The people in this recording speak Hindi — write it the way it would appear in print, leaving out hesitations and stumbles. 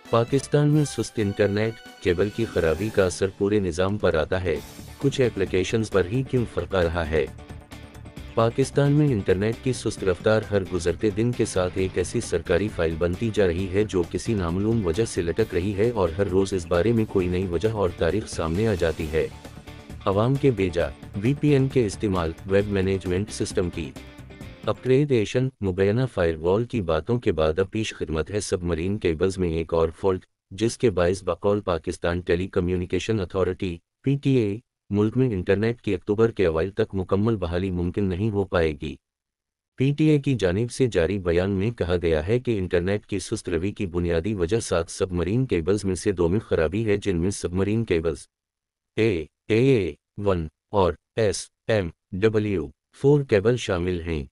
पाकिस्तान में सुस्त इंटरनेट, केबल की खराबी का असर पूरे निज़ाम पर आता है, कुछ एप्लीकेशंस पर ही क्यों फर्क आ रहा है। पाकिस्तान में इंटरनेट की सुस्त रफ्तार हर गुजरते दिन के साथ एक ऐसी सरकारी फाइल बनती जा रही है जो किसी नामालूम वजह से लटक रही है और हर रोज़ इस बारे में कोई नई वजह और तारीख सामने आ जाती है। अवाम के बेजा, VPN के इस्तेमाल, वेब मैनेजमेंट सिस्टम की अपग्रेडेशन, मुबैना फायरवॉल की बातों के बाद अब पेश खिदमत है सबमरीन केबल्स में एक और फॉल्ट, जिसके बायस बकौल पाकिस्तान टेलीकम्युनिकेशन अथॉरिटी PTA, मुल्क में इंटरनेट की अक्टूबर के अवाइल तक मुकम्मल बहाली मुमकिन नहीं हो पाएगी। PTA की जानिब से जारी बयान में कहा गया है कि इंटरनेट की सुस्त रवि की बुनियादी वजह 7 सबमरीन केबल्स में से 2 में खराबी है, जिनमें सबमरीन केबल्स AA1 और SMW4 केबल शामिल हैं।